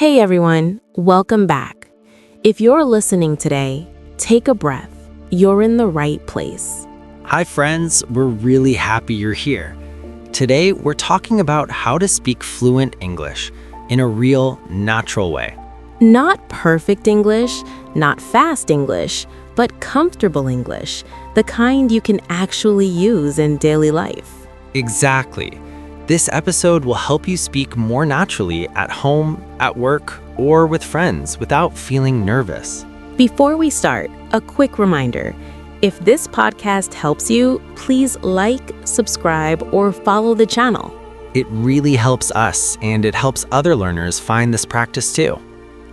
Hey everyone, welcome back. If you're listening today, take a breath. You're in the right place. Hi friends, we're really happy you're here. Today we're talking about how to speak fluent English in a real, natural way. Not perfect English, not fast English, but comfortable English, the kind you can actually use in daily life. Exactly. This episode will help you speak more naturally at home, at work, or with friends without feeling nervous. Before we start, a quick reminder. If this podcast helps you, please like, subscribe, or follow the channel. It really helps us, and it helps other learners find this practice too.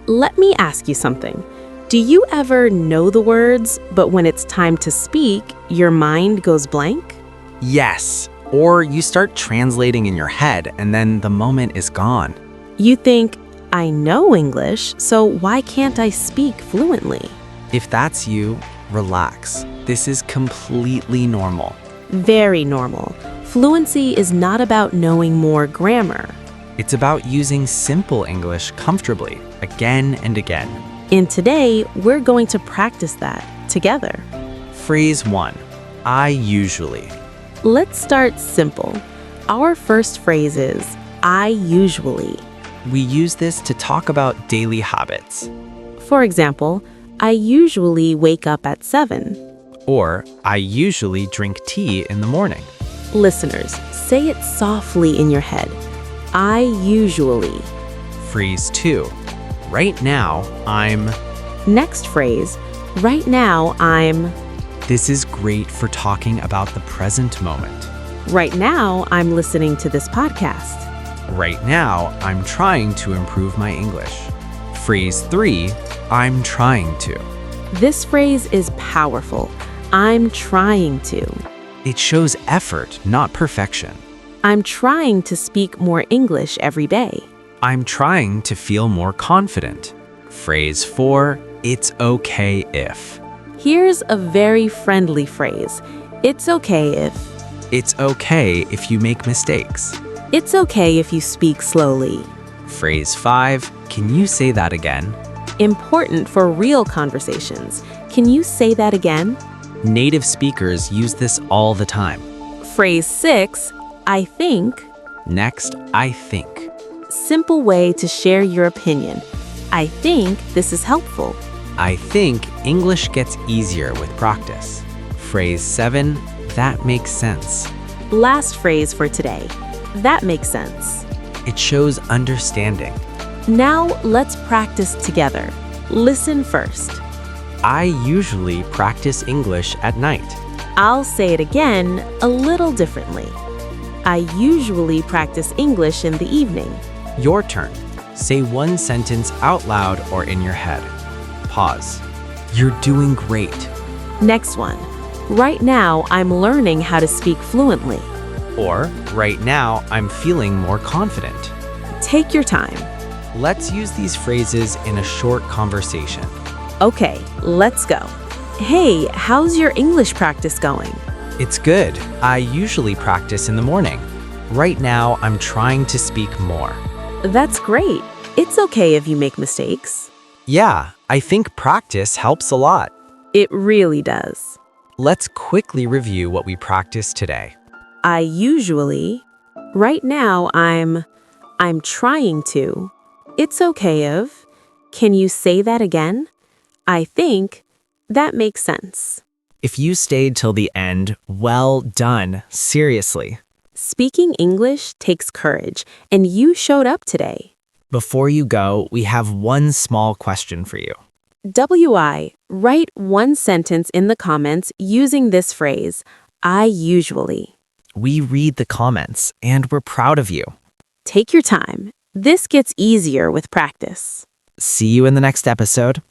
Let me ask you something. Do you ever know the words, but when it's time to speak, your mind goes blank? Yes, or you start translating in your head and then the moment is gone. You think, I know English, so why can't I speak fluently? If that's you, relax. This is completely normal. Very normal. Fluency is not about knowing more grammar. It's about using simple English comfortably, again and again. And today, we're going to practice that together. Phrase 1. I usually. Let's start simple. Our first phrase is, I usually. We use this to talk about daily habits. For example, I usually wake up at 7. Or, I usually drink tea in the morning. Listeners, say it softly in your head. I usually. Phrase 2. Right now, I'm. Next phrase, right now I'm. This is great for talking about the present moment. Right now I'm listening to this podcast. Right now, I'm trying to improve my English. Phrase 3. I'm trying to. This phrase is powerful. I'm trying to. It shows effort, not perfection. I'm trying to speak more English every day. I'm trying to feel more confident. Phrase 4. It's okay if. Here's a very friendly phrase. It's okay if. It's okay if you make mistakes. It's okay if you speak slowly. Phrase 5. Can you say that again? Important for real conversations. Can you say that again? Native speakers use this all the time. Phrase 6. I think. Next, I think. Simple way to share your opinion. I think this is helpful. I think English gets easier with practice. Phrase 7. That makes sense. Last phrase for today. That makes sense. It shows understanding. Now let's practice together. Listen first. I usually practice English at night. I'll say it again a little differently. I usually practice English in the evening. Your turn. Say one sentence out loud or in your head. Pause. You're doing great. Next one. Right now, I'm learning how to speak fluently. Or, right now, I'm feeling more confident. Take your time. Let's use these phrases in a short conversation. Okay, let's go. Hey, how's your English practice going? It's good. I usually practice in the morning. Right now, I'm trying to speak more. That's great. It's okay if you make mistakes. Yeah, I think practice helps a lot. It really does. Let's quickly review what we practiced today. I usually. Right now, I'm trying to. It's okay if. Can you say that again? I think. That makes sense. If you stayed till the end, well done, seriously. Speaking English takes courage, and you showed up today. Before you go, we have one small question for you. WI, write one sentence in the comments using this phrase, I usually. We read the comments, and we're proud of you. Take your time. This gets easier with practice. See you in the next episode.